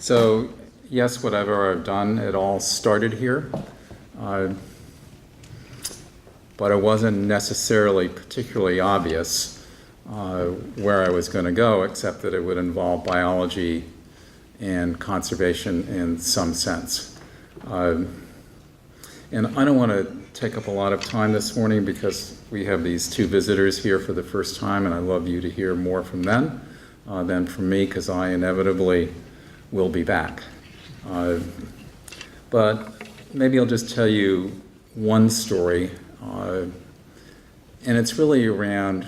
So, yes, whatever I've done, it all started here. But it wasn't necessarily particularly obvious where I was going to go, except that it would involve biology and conservation in some sense. And I don't want to take up a lot of time this morning because we have these two visitors here for the first time, and I'd love you to hear more from them than from me, because I inevitably will be back. But maybe I'll just tell you one story, and it's really around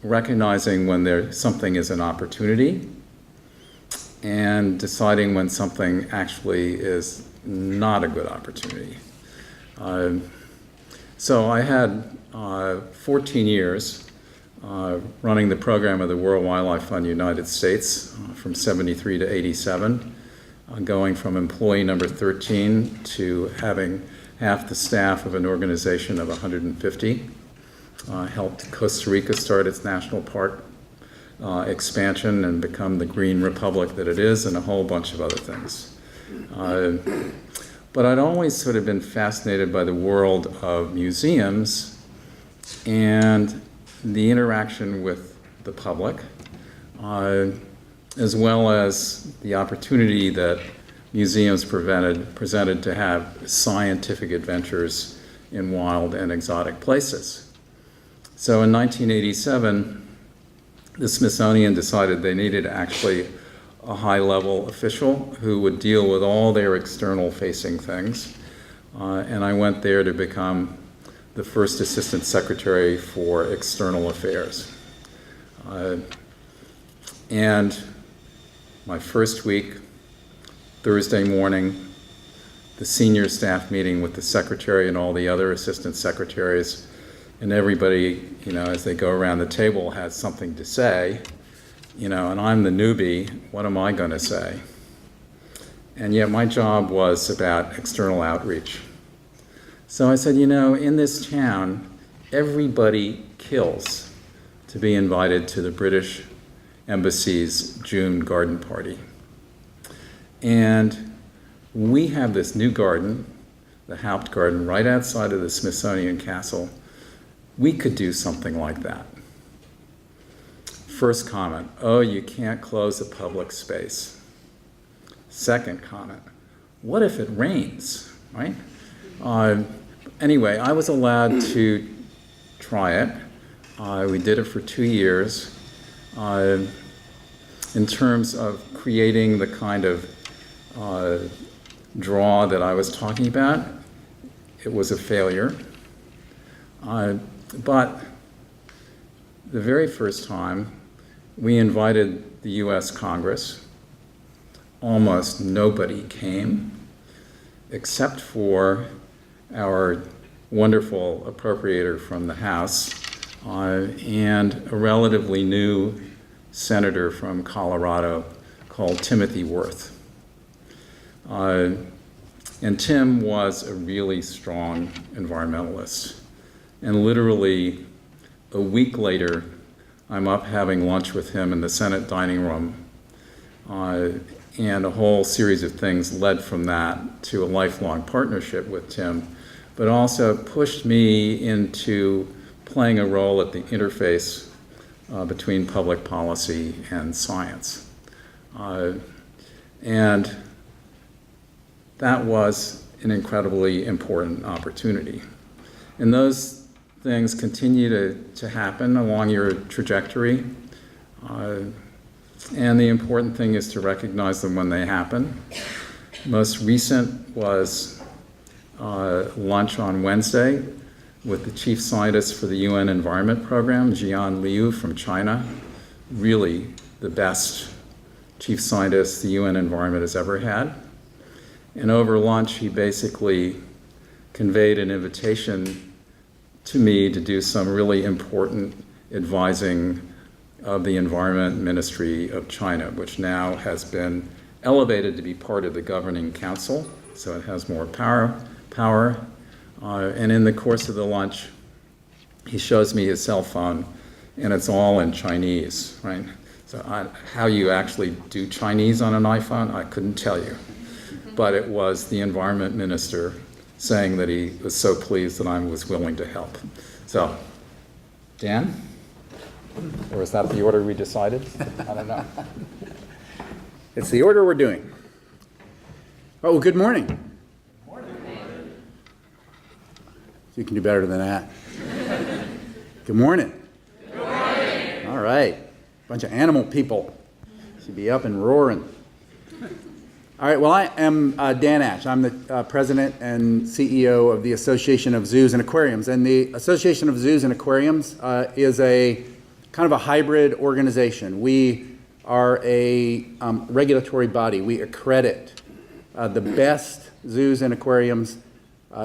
recognizing when something is an opportunity and deciding when something actually is not a good opportunity. So I had 14 years running the program of the World Wildlife Fund United States from 73 to 87, going from employee number 13 to having half the staff of an organization of 150. Helped Costa Rica start its national park expansion and become the green republic that it is, and a whole bunch of other things. But I'd always sort of been fascinated by the world of museums and the interaction with the public, as well as the opportunity that museums presented to have scientific adventures in wild and exotic places. So in 1987, the Smithsonian decided they needed actually a high-level official who would deal with all their external-facing things. And I went there to become the first assistant secretary for external affairs. And my first week, Thursday morning, the senior staff meeting with the secretary and all the other assistant secretaries, and everybody, as they go around the table, has something to say, and I'm the newbie, what am I going to say? And yet my job was about external outreach. So I said, in this town, everybody kills to be invited to the British Embassy's June garden party. And we have this new garden, the Hauptgarten, right outside of the Smithsonian Castle. We could do something like that. First comment, oh, you can't close a public space. Second comment, what if it rains, right? Anyway, I was allowed to try it. We did it for 2 years. In terms of creating the kind of draw that I was talking about, it was a failure. But the very first time, we invited the US Congress. Almost nobody came, except for our wonderful appropriator from the House and a relatively new senator from Colorado called Timothy Worth. And Tim was a really strong environmentalist. And literally a week later, I'm up having lunch with him in the Senate dining room, and a whole series of things led from that to a lifelong partnership with Tim, but also pushed me into playing a role at the interface between public policy and science. And that was an incredibly important opportunity. And those things continue to happen along your trajectory. And the important thing is to recognize them when they happen. Most recent was lunch on Wednesday with the chief scientist for the UN Environment Program, Jian Liu from China. Really the best chief scientist the UN Environment has ever had. And over lunch, he basically conveyed an invitation to me to do some really important advising of the Environment Ministry of China, which now has been elevated to be part of the governing council, so it has more power. And in the course of the lunch, he shows me his cell phone, and it's all in Chinese, right? So how you actually do Chinese on an iPhone, I couldn't tell you. But it was the environment minister saying that he was so pleased that I was willing to help. So, Dan? Or is that the order we decided? I don't know. It's the order we're doing. Oh, good morning. Morning. You can do better than that. Good morning. Good morning. All right. Bunch of animal people. Should be up and roaring. All right, well, I am Dan Ashe. I'm the president and CEO of the Association of Zoos and Aquariums. And the Association of Zoos and Aquariums is a kind of a hybrid organization. We are a regulatory body. We accredit the best zoos and aquariums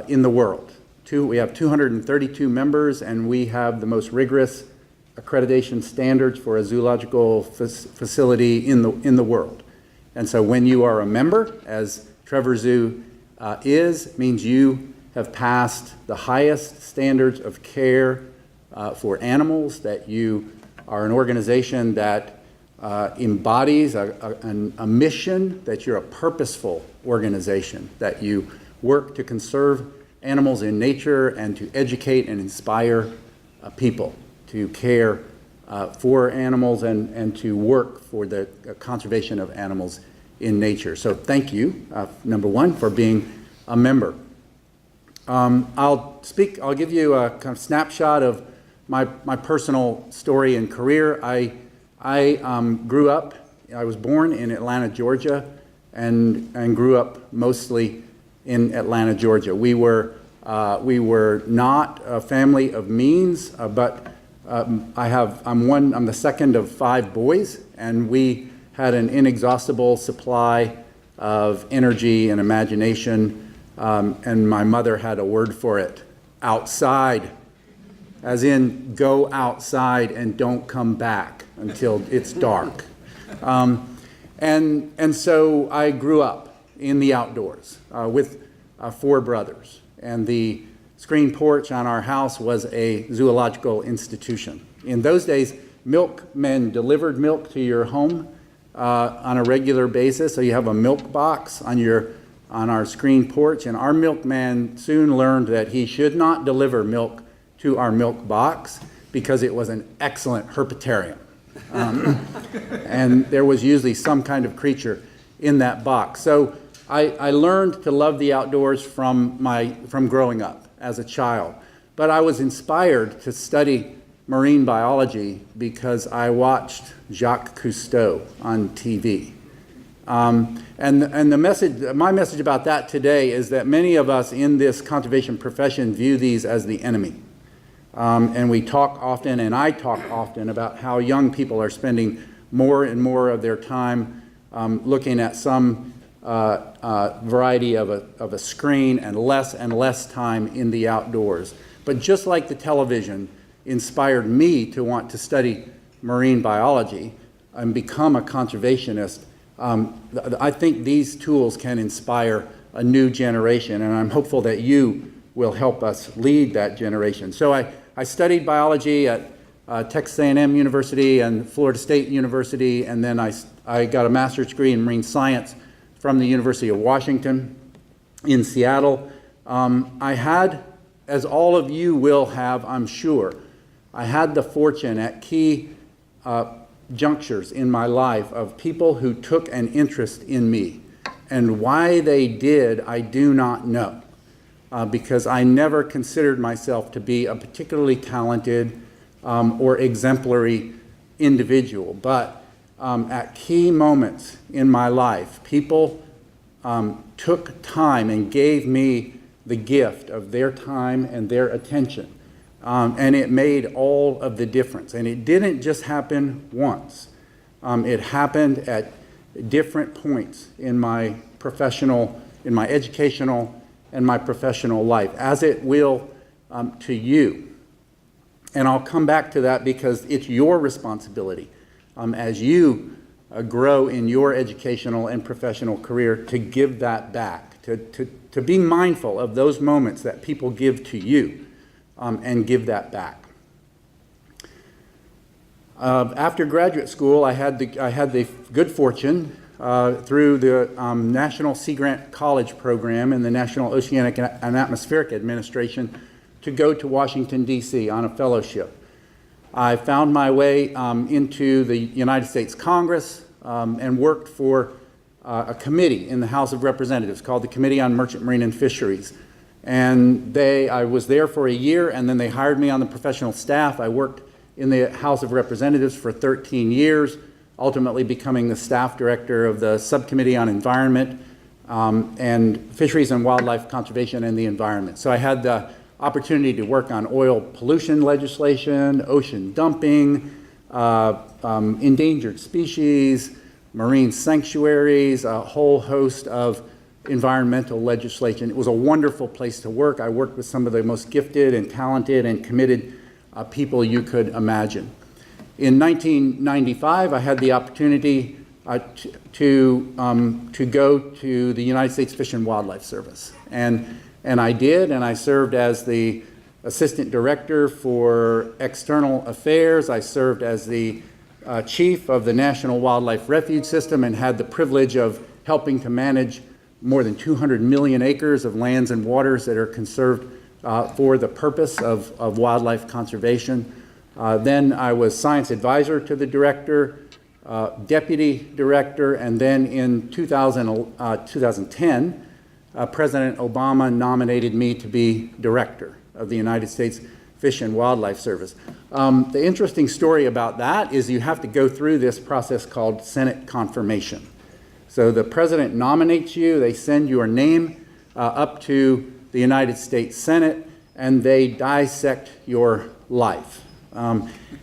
in the world. We have 232 members, and we have the most rigorous accreditation standards for a zoological facility in the world. And so when you are a member, as Trevor Zoo means you have passed the highest standards of care for animals, that you are an organization that embodies a mission, that you're a purposeful organization, that you work to conserve animals in nature and to educate and inspire people to care for animals and to work for the conservation of animals in nature. So thank you, number one, for being a member. I'll give you a kind of snapshot of my personal story and career. I grew up, I was born in Atlanta, Georgia, and grew up mostly in Atlanta, Georgia. We were not a family of means, but I'm the second of 5 boys, and we had an inexhaustible supply of energy and imagination, and my mother had a word for it: outside, as in go outside and don't come back until it's dark. And so I grew up in the outdoors with 4 brothers, and the screen porch on our house was a zoological institution. In those days, milkmen delivered milk to your home on a regular basis. So you have a milk box on our screen porch, and our milkman soon learned that he should not deliver milk to our milk box because it was an excellent herpetarium. And there was usually some kind of creature in that box. So I learned to love the outdoors from growing up as a child. But I was inspired to study marine biology because I watched Jacques Cousteau on TV. And my message about that today is that many of us in this conservation profession view these as the enemy. And we talk often, and I talk often, about how young people are spending more and more of their time looking at some variety of a screen and less time in the outdoors. But just like the television inspired me to want to study marine biology and become a conservationist, I think these tools can inspire a new generation, and I'm hopeful that you will help us lead that generation. So I studied biology at Texas A&M University and Florida State University, and then I got a master's degree in marine science from the University of Washington in Seattle. I had, as all of you will have, I'm sure, I had the fortune at key junctures in my life of people who took an interest in me. And why they did, I do not know, because I never considered myself to be a particularly talented or exemplary individual. But at key moments in my life, people took time and gave me the gift of their time and their attention. And it made all of the difference. And it didn't just happen once. It happened at different points in my educational and my professional life, as it will to you. And I'll come back to that because it's your responsibility as you grow in your educational and professional career to give that back, to be mindful of those moments that people give to you and give that back. After graduate school, I had the good fortune through the National Sea Grant College program and the National Oceanic and Atmospheric Administration to go to Washington, D.C. on a fellowship. I found my way into the United States Congress and worked for a committee in the House of Representatives called the Committee on Merchant Marine and Fisheries. And I was there for a year, and then they hired me on the professional staff. I worked in the House of Representatives for 13 years, ultimately becoming the staff director of the Subcommittee on Environment and Fisheries and Wildlife Conservation and the Environment. So I had the opportunity to work on oil pollution legislation, ocean dumping, endangered species, marine sanctuaries, a whole host of environmental legislation. It was a wonderful place to work. I worked with some of the most gifted and talented and committed people you could imagine. In 1995, I had the opportunity to go to the United States Fish and Wildlife Service. And I did, and I served as the Assistant Director for External Affairs. I served as the Chief of the National Wildlife Refuge System and had the privilege of helping to manage more than 200 million acres of lands and waters that are conserved for the purpose of wildlife conservation. Then I was Science Advisor to the Director, Deputy Director, and then in 2010, President Obama nominated me to be Director of the United States Fish and Wildlife Service. The interesting story about that is you have to go through this process called Senate confirmation. So the President nominates you, they send your name up to the United States Senate, and they dissect your life.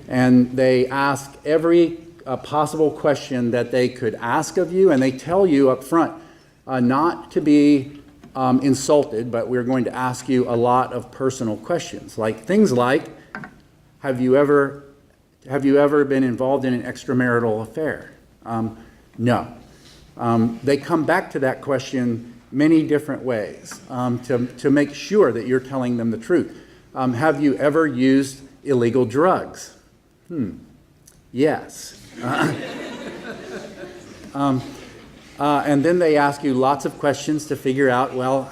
And they ask every possible question that they could ask of you, and they tell you up front not to be insulted, but we're going to ask you a lot of personal questions, like things like, have you ever been involved in an extramarital affair? No. They come back to that question many different ways to make sure that you're telling them the truth. Have you ever used illegal drugs? Yes. And then they ask you lots of questions to figure out, well,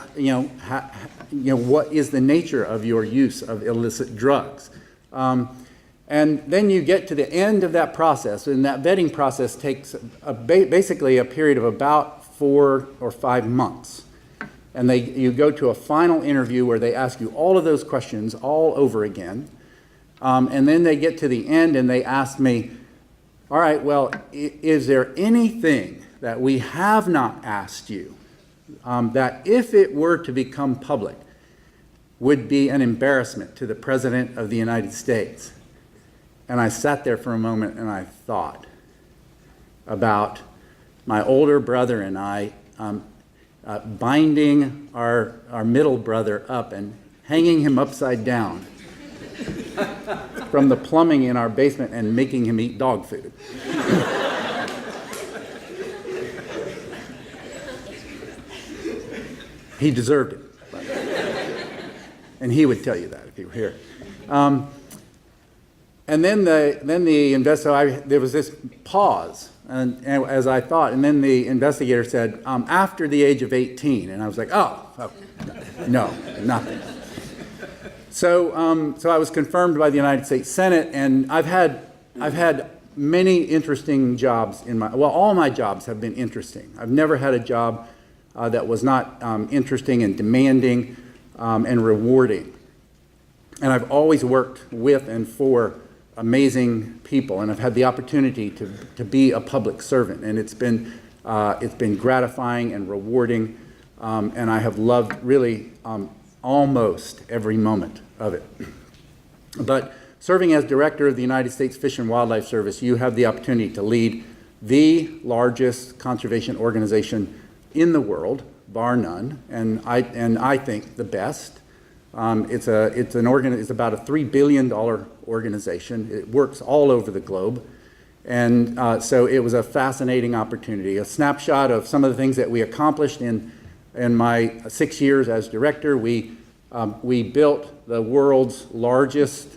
what is the nature of your use of illicit drugs? And then you get to the end of that process, and that vetting process takes basically a period of about 4 or 5 months. And you go to a final interview where they ask you all of those questions all over again. And then they get to the end and they ask me, all right, well, is there anything that we have not asked you that if it were to become public would be an embarrassment to the President of the United States? And I sat there for a moment and I thought about my older brother and I binding our middle brother up and hanging him upside down from the plumbing in our basement and making him eat dog food. He deserved it. And he would tell you that if he were here. And then there was this pause, and as I thought, and then the investigator said, after the age of 18, and I was like, oh no, nothing. So I was confirmed by the United States Senate, and I've had many interesting jobs all my jobs have been interesting. I've never had a job that was not interesting and demanding and rewarding. And I've always worked with and for amazing people, and I've had the opportunity to be a public servant, and it's been gratifying and rewarding, and I have loved really almost every moment of it. But serving as director of the United States Fish and Wildlife Service, you have the opportunity to lead the largest conservation organization in the world, bar none, and I think the best. It's about a $3 billion organization. It works all over the globe. And so it was a fascinating opportunity. A snapshot of some of the things that we accomplished in my 6 years as director. We built the world's largest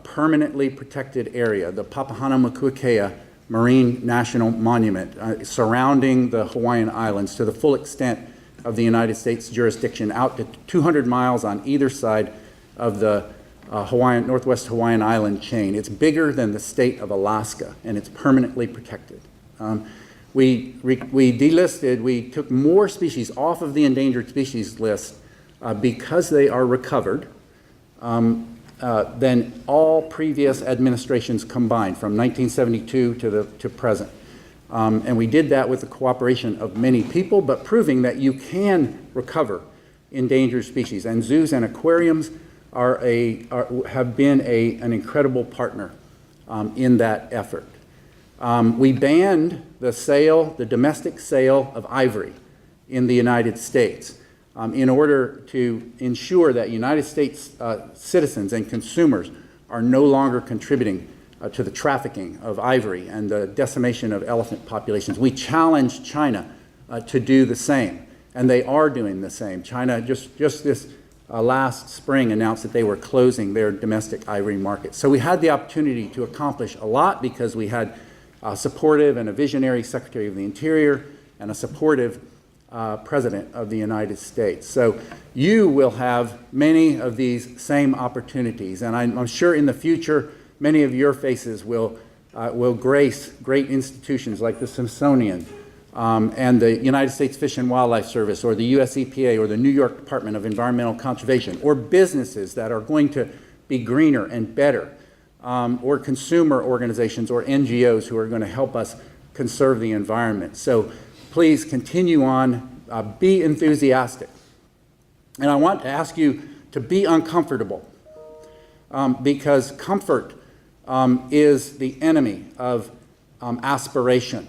permanently protected area, the Papahanaumokuakea Marine National Monument, surrounding the Hawaiian Islands to the full extent of the United States jurisdiction, out to 200 miles on either side of the Northwest Hawaiian Island chain. It's bigger than the state of Alaska, and it's permanently protected. We delisted, we took more species off of the endangered species list because they are recovered than all previous administrations combined from 1972 to present. And we did that with the cooperation of many people, but proving that you can recover endangered species. And zoos and aquariums have been an incredible partner in that effort. We banned the domestic sale of ivory in the United States in order to ensure that United States citizens and consumers are no longer contributing to the trafficking of ivory and the decimation of elephant populations. We challenged China to do the same, and they are doing the same. China just this last spring announced that they were closing their domestic ivory market. So we had the opportunity to accomplish a lot because we had a supportive and a visionary Secretary of the Interior and a supportive President of the United States. So you will have many of these same opportunities, and I'm sure in the future many of your faces will grace great institutions like the Smithsonian and the United States Fish and Wildlife Service, or the US EPA, or the New York Department of Environmental Conservation, or businesses that are going to be greener and better, or consumer organizations or NGOs who are going to help us conserve the environment. So please continue on, be enthusiastic. And I want to ask you to be uncomfortable, because comfort is the enemy of aspiration.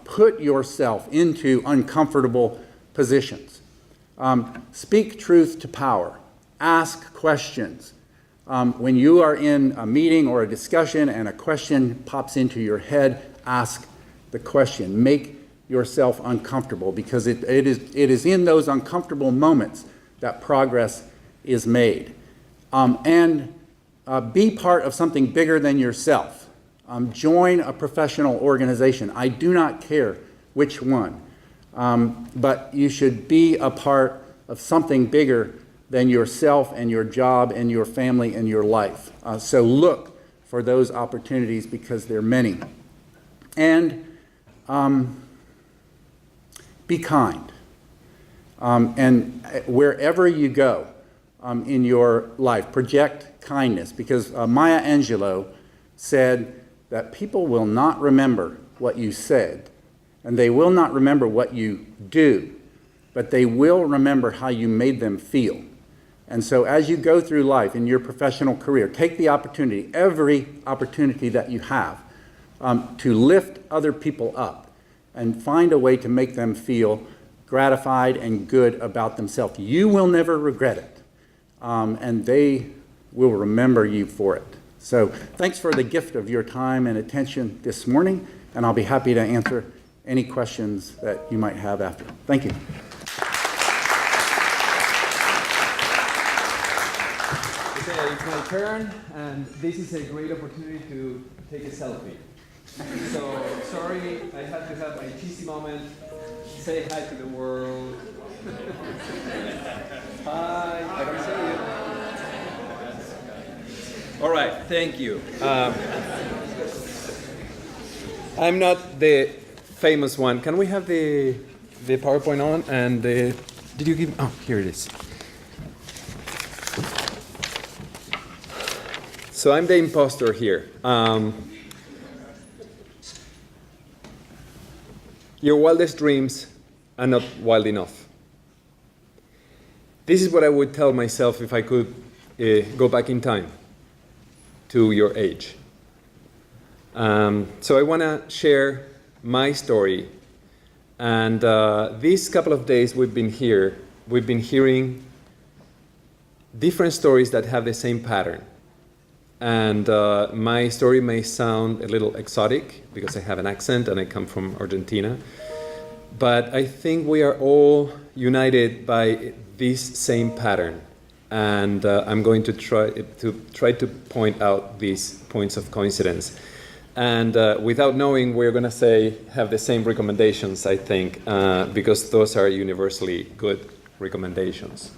Put yourself into uncomfortable positions. Speak truth to power. Ask questions. When you are in a meeting or a discussion and a question pops into your head, ask the question. Make yourself uncomfortable, because it is in those uncomfortable moments that progress is made. And be part of something bigger than yourself. Join a professional organization. I do not care which one, but you should be a part of something bigger than yourself and your job and your family and your life. So look for those opportunities, because they're many. And be kind. And wherever you go in your life, project kindness, because Maya Angelou said that people will not remember what you said, and they will not remember what you do, but they will remember how you made them feel. And so as you go through life in your professional career, take the opportunity, every opportunity that you have, to lift other people up and find a way to make them feel gratified and good about themselves. You will never regret it, and they will remember you for it. So thanks for the gift of your time and attention this morning, and I'll be happy to answer any questions that you might have after. Thank you. Okay, it's my turn, and this is a great opportunity to take a selfie. So, sorry, I had to have my cheesy moment. Say hi to the world. Hi, I can see you. All right, thank you. I'm not the famous one. Can we have the PowerPoint on? And did you give? Oh, here it is. So I'm the imposter here. Your wildest dreams are not wild enough. This is what I would tell myself if I could go back in time to your age. So I want to share my story. And these couple of days we've been hearing different stories that have the same pattern. And my story may sound a little exotic because I have an accent and I come from Argentina. But I think we are all united by this same pattern. And I'm going to try to point out these points of coincidence. And without knowing, we're going to have the same recommendations, I think, because those are universally good recommendations.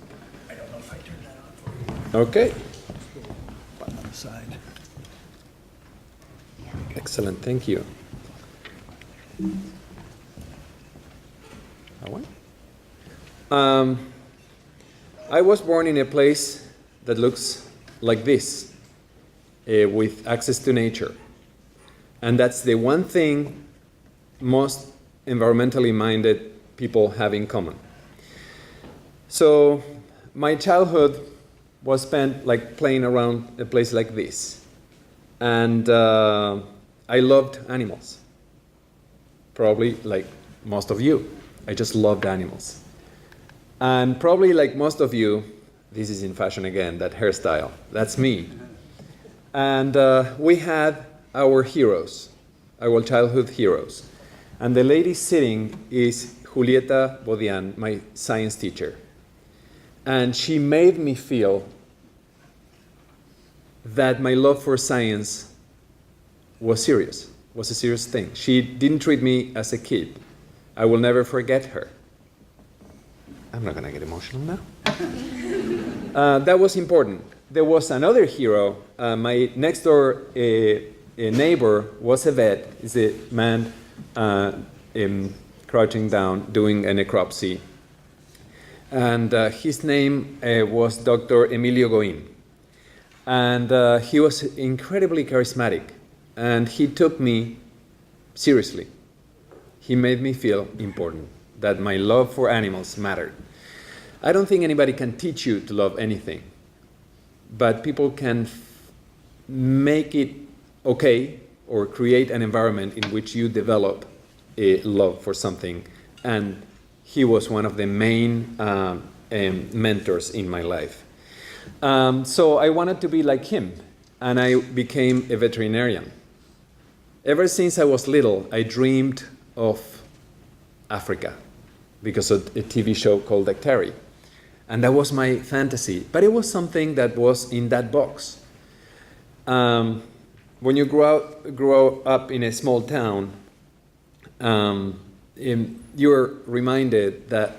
I don't know if I turned that on. Okay. Button on the side. Excellent. Thank you. I was born in a place that looks like this, with access to nature. And that's the one thing most environmentally minded people have in common. So my childhood was spent like playing around a place like this. And I loved animals. Probably like most of you. I just loved animals. And probably like most of you, this is in fashion again, that hairstyle. That's me. And we had our heroes, our childhood heroes. And the lady sitting is Julieta Bodian, my science teacher. And she made me feel that my love for science was serious, was a serious thing. She didn't treat me as a kid. I will never forget her. I'm not going to get emotional now. That was important. There was another hero. My next door neighbor was a vet. He's a man crouching down, doing a necropsy. And his name was Dr. Emilio Gonzalez. And he was incredibly charismatic. And he took me seriously. He made me feel important, that my love for animals mattered. I don't think anybody can teach you to love anything, but people can make it okay or create an environment in which you develop a love for something. And he was one of the main mentors in my life. So I wanted to be like him, and I became a veterinarian. Ever since I was little, I dreamed of Africa because of a TV show called Dactari. And that was my fantasy. But it was something that was in that box. When you grow up in a small town, you're reminded that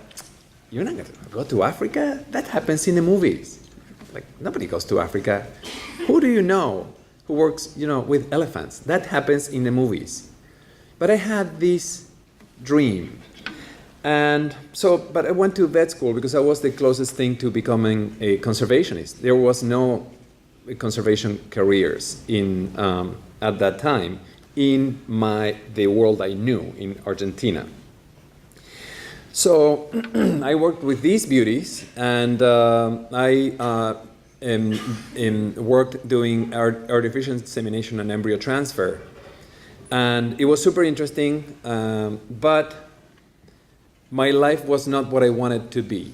you're not going to go to Africa. That happens in the movies. Like, nobody goes to Africa. Who do you know who works, with elephants? That happens in the movies. But I had this dream. And so, but I went to vet school because I was the closest thing to becoming a conservationist. There was no conservation careers at that time in the world I knew in Argentina. So I worked with these beauties, and I worked doing artificial insemination and embryo transfer. And it was super interesting, but my life was not what I wanted to be.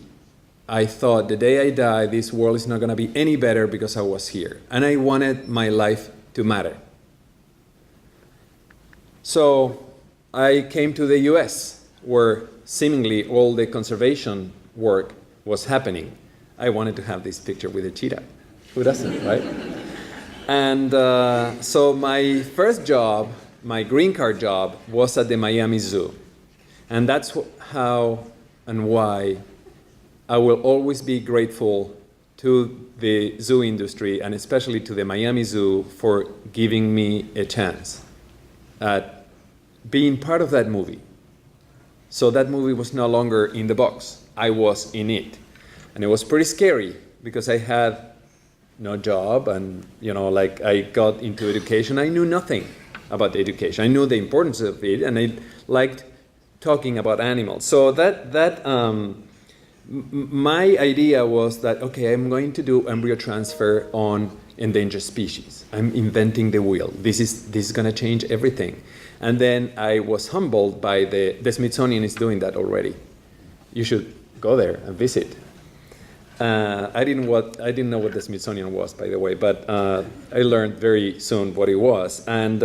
I thought the day I die, this world is not going to be any better because I was here. And I wanted my life to matter. So I came to the US, where seemingly all the conservation work was happening. I wanted to have this picture with a cheetah. Who doesn't, right? And so my first job, my green card job, was at the Miami Zoo. And that's how and why I will always be grateful to the zoo industry, and especially to the Miami Zoo, for giving me a chance at being part of that movie. So that movie was no longer in the box. I was in it. And it was pretty scary because I had no job, and I got into education. I knew nothing about education. I knew the importance of it, and I liked talking about animals. So my idea was that, okay, I'm going to do embryo transfer on endangered species. I'm inventing the wheel. This is going to change everything. And then I was humbled by the Smithsonian is doing that already. You should go there and visit. I didn't know what the Smithsonian was, by the way, but I learned very soon what it was. And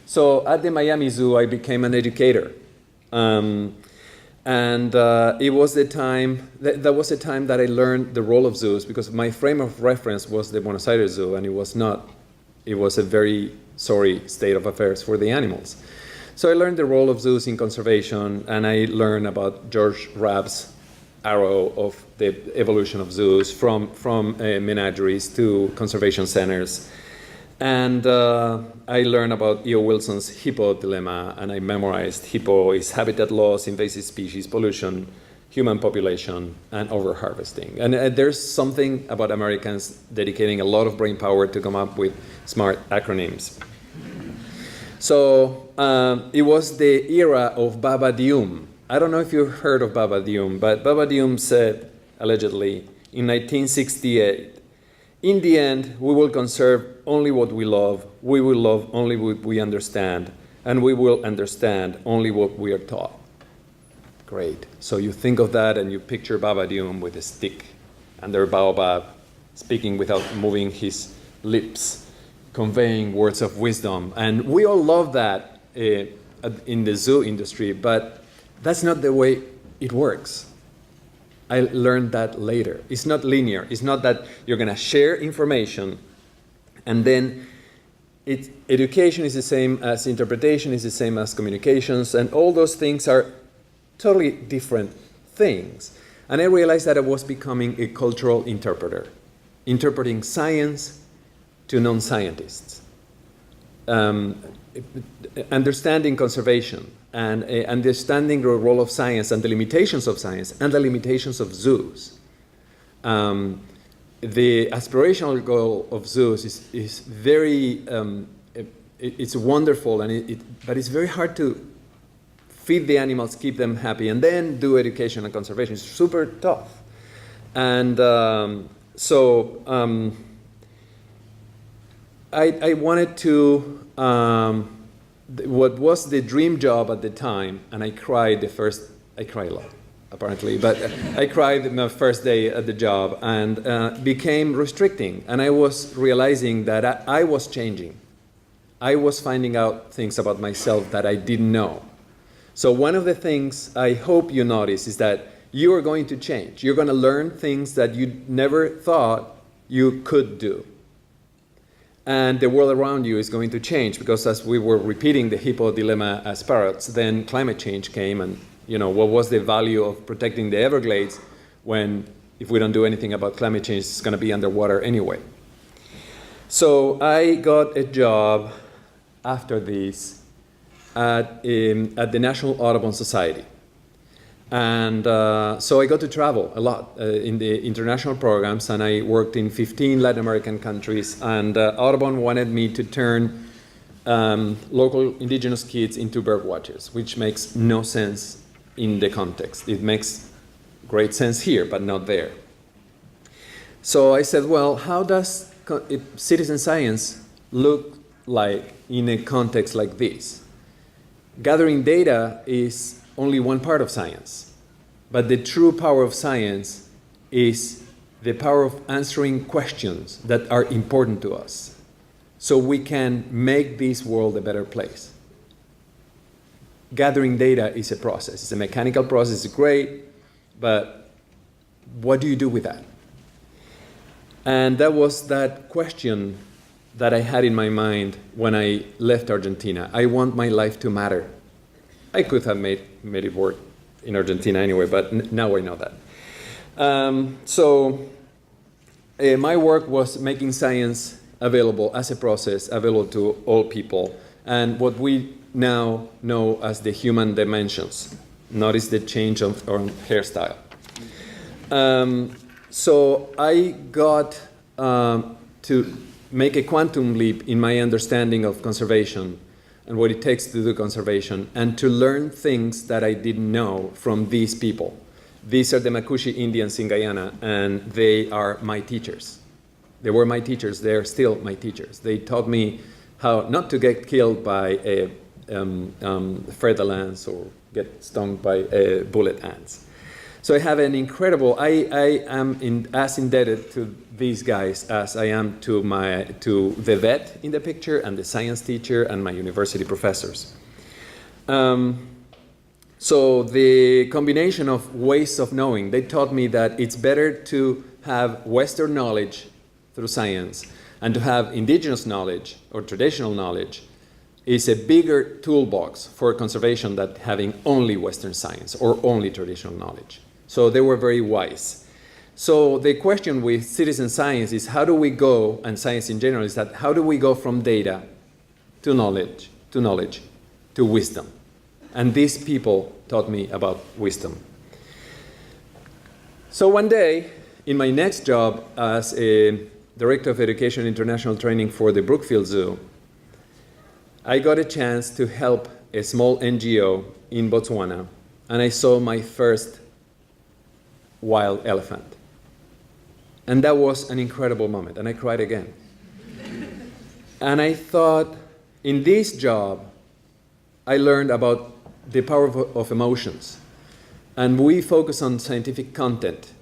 so at the Miami Zoo, I became an educator. And it was the time, that was the time that I learned the role of zoos, because my frame of reference was the Buenos Aires Zoo, and it was not, it was a very sorry state of affairs for the animals. So I learned the role of zoos in conservation, and I learned about George Rabb's arrow of the evolution of zoos from menageries to conservation centers. And I learned about E.O. Wilson's hippo dilemma, and I memorized hippo is habitat loss, invasive species, pollution, human population, and overharvesting. And there's something about Americans dedicating a lot of brain power to come up with smart acronyms. So it was the era of Baba Dioum. I don't know if you've heard of Baba Dioum, but Baba Dioum said, allegedly, in 1968, in the end, we will conserve only what we love will love only what we understand, and we will understand only what we are taught. Great. So you think of that and you picture Baba Dioum with a stick under a baobab, speaking without moving his lips, conveying words of wisdom. And we all love that in the zoo industry, but that's not the way it works. I learned that later. It's not linear. It's not that you're going to share information and then education is the same as interpretation, is the same as communications, and all those things are totally different things. And I realized that I was becoming a cultural interpreter, interpreting science to non-scientists, understanding conservation, and understanding the role of science and the limitations of science and the limitations of zoos. The aspirational goal of zoos is very, it's wonderful, but it's very hard to feed the animals, keep them happy, and then do education and conservation. It's super tough. And I wanted to, what was the dream job at the time, and I cried I cried a lot, apparently, but I cried my first day at the job, and became restricting. And I was realizing that I was changing. I was finding out things about myself that I didn't know. So one of the things I hope you notice is that you are going to change. You're going to learn things that you never thought you could do. And the world around you is going to change, because as we were repeating the hippo dilemma as parrots, then climate change came, and what was the value of protecting the Everglades when, if we don't do anything about climate change, it's going to be underwater anyway. So I got a job after this at the National Audubon Society. And so I got to travel a lot in the international programs, and I worked in 15 Latin American countries, and Audubon wanted me to turn local indigenous kids into bird watchers, which makes no sense in the context. It makes great sense here, but not there. So I said, well, how does citizen science look like in a context like this? Gathering data is only one part of science, but the true power of science is the power of answering questions that are important to us, so we can make this world a better place. Gathering data is a process. It's a mechanical process. It's great, but what do you do with that? And that was that question that I had in my mind when I left Argentina. I want my life to matter. I could have made it work in Argentina anyway, but now I know that. My work was making science available as a process, available to all people, and what we now know as the human dimensions. Notice the change of our hairstyle. So I got to make a quantum leap in my understanding of conservation and what it takes to do conservation, and to learn things that I didn't know from these people. These are the Macushi Indians in Guyana, and they are my teachers. They were my teachers. They're still my teachers. They taught me how not to get killed by feather ants or get stung by bullet ants. So I have an incredible, I am as indebted to these guys as I am to the vet in the picture and the science teacher and my university professors. So the combination of ways of knowing, they taught me that it's better to have Western knowledge through science and to have indigenous knowledge or traditional knowledge is a bigger toolbox for conservation than having only Western science or only traditional knowledge. So they were very wise. So the question with citizen science is how do we go, and science in general, is that how do we go from data to knowledge, to wisdom? And these people taught me about wisdom. So one day, in my next job as a Director of Education International Training for the Brookfield Zoo, I got a chance to help a small NGO in Botswana, and I saw my first wild elephant. And that was an incredible moment, and I cried again. And I thought, in this job, I learned about the power of emotions. And we focus on scientific content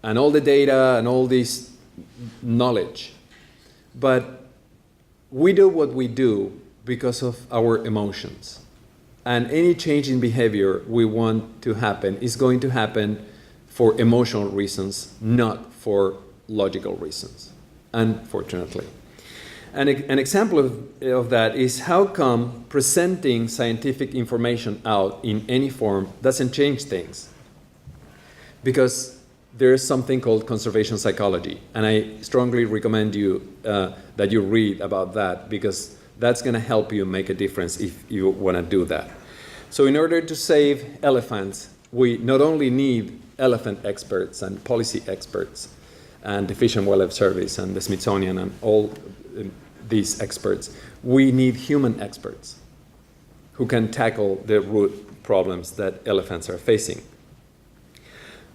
and all the data and all this knowledge. But we do what we do because of our emotions. And any change in behavior we want to happen is going to happen for emotional reasons, not for logical reasons, unfortunately. And an example of that is how come presenting scientific information out in any form doesn't change things? Because there's something called conservation psychology, and I strongly recommend you that you read about that, because that's going to help you make a difference if you want to do that. So in order to save elephants, we not only need elephant experts and policy experts and the Fish and Wildlife Service and the Smithsonian and all these experts, we need human experts who can tackle the root problems that elephants are facing.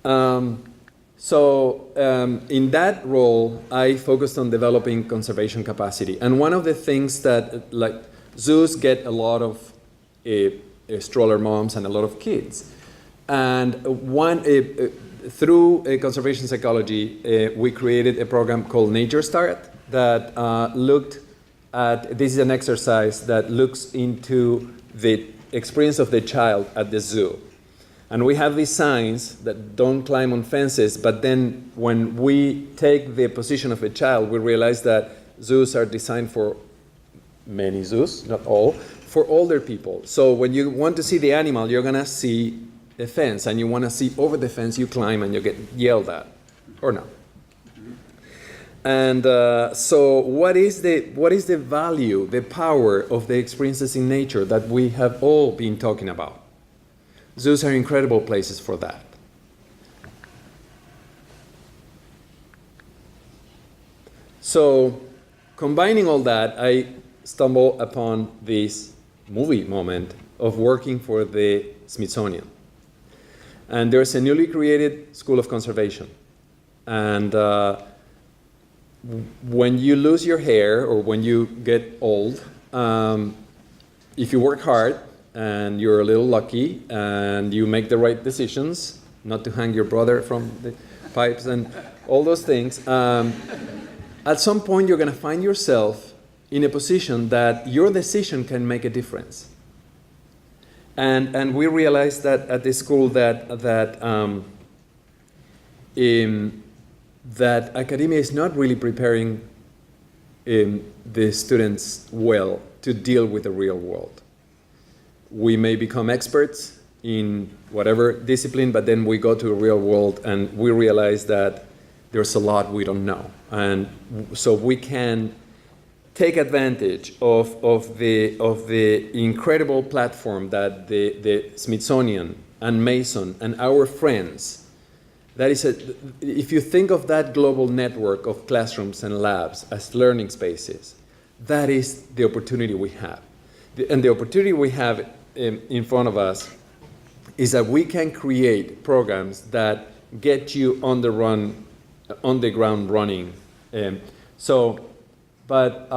In that role, I focused on developing conservation capacity. And one of the things that, like, zoos get a lot of stroller moms and a lot of kids. And through conservation psychology, we created a program called Nature Start that looked at, this is an exercise that looks into the experience of the child at the zoo. And we have these signs that don't climb on fences, but then when we take the position of a child, we realize that zoos are designed for many zoos, not all, for older people. So when you want to see the animal, you're gonna see a fence, and you wanna see over the fence, you climb and you get yelled at, or not. And so what is the value, the power of the experiences in nature that we have all been talking about? Zoos are incredible places for that. So, combining all that, I stumbled upon this movie moment of working for the Smithsonian. And there's a newly created School of Conservation. And when you lose your hair or when you get old, if you work hard, and you're a little lucky, and you make the right decisions, not to hang your brother from the pipes and all those things, at some point you're going to find yourself in a position that your decision can make a difference. And we realized that at the school that academia is not really preparing the students well to deal with the real world. We may become experts in whatever discipline, but then we go to the real world and we realize that there's a lot we don't know. And so we can take advantage of the incredible platform that the Smithsonian and Mason and our friends, that is, if you think of that global network of classrooms and labs as learning spaces, that is the opportunity we have. And the opportunity we have in front of us is that we can create programs that get you on the ground running. But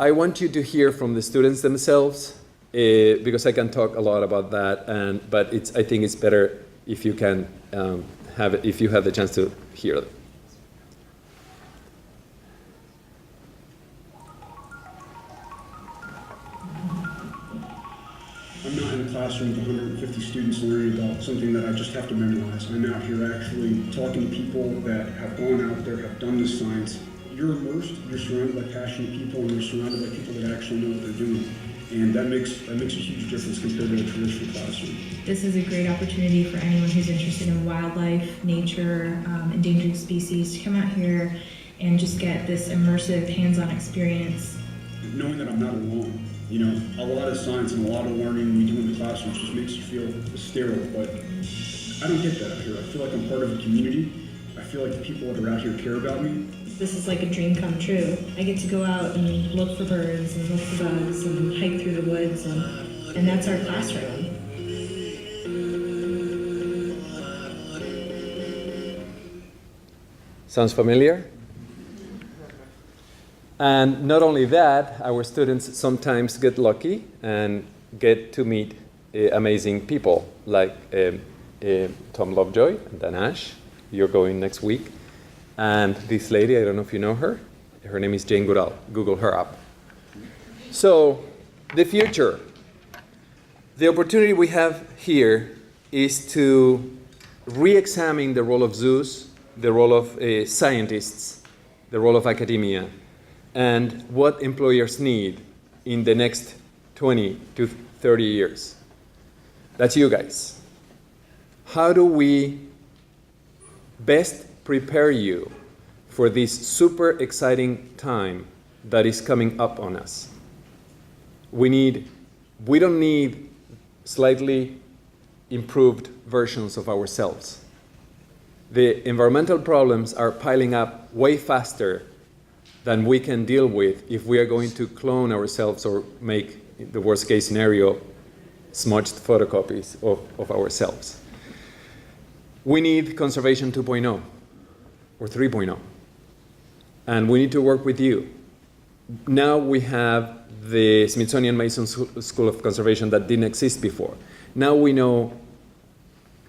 I want you to hear from the students themselves, because I can talk a lot about that. But I think it's better if you can if you have the chance to hear it. class, I'm out here actually talking to people that have gone out there, have done the science. You're immersed, you're surrounded by passionate people, and you're surrounded by people that actually know what they're doing. And that makes a huge difference compared to a traditional classroom. This is a great opportunity for anyone who's interested in wildlife, nature, endangered species to come out here and just get this immersive, hands-on experience. Knowing that I'm not alone. You know, a lot of science and a lot of learning we do in the classroom just makes you feel sterile, but I don't get that out here. I feel like I'm part of a community. I feel like the people that are out here care about me. This is like a dream come true. I get to go out and look for birds and look for bugs and hike through the woods, and that's our classroom. Sounds familiar? And not only that, our students sometimes get lucky and get to meet amazing people like Tom Lovejoy and Dan Ashe. You're going next week. And this lady, I don't know if you know her. Her name is Jane Goodall. Google her up. So, the future. The opportunity we have here is to re-examine the role of zoos, the role of scientists, the role of academia, and what employers need in the next 20 to 30 years. That's you guys. How do we best prepare you for this super exciting time that is coming up on us? We don't need slightly improved versions of ourselves. The environmental problems are piling up way faster than we can deal with if we are going to clone ourselves or make, the worst case scenario, smudged photocopies of ourselves. We need conservation 2.0 or 3.0, and we need to work with you. Now we have the Smithsonian-Mason School of Conservation that didn't exist before. Now we know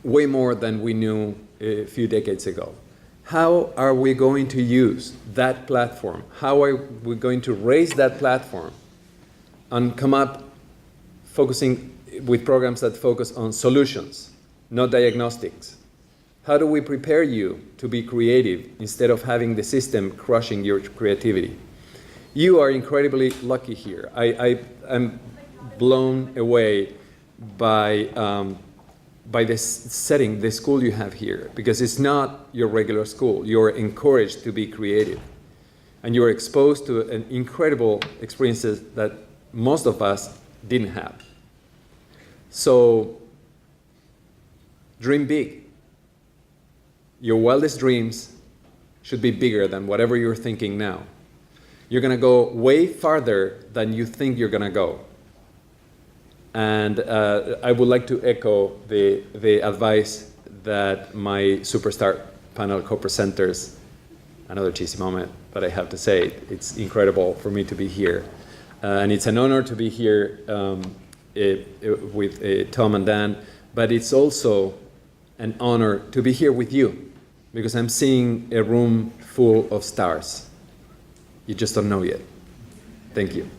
way more than we knew a few decades ago. How are we going to use that platform? How are we going to raise that platform and come up focusing with programs that focus on solutions, not diagnostics? How do we prepare you to be creative instead of having the system crushing your creativity? You are incredibly lucky here. I am blown away by the setting, the school you have here, because it's not your regular school. You're encouraged to be creative, and you're exposed to an incredible experiences that most of us didn't have. So, dream big. Your wildest dreams should be bigger than whatever you're thinking now. You're going to go way farther than you think you're going to go. And I would like to echo the advice that my superstar panel co-presenters, another cheesy moment, but I have to say it's incredible for me to be here. And it's an honor to be here with Tom and Dan, but it's also an honor to be here with you, because I'm seeing a room full of stars. You just don't know yet. Thank you.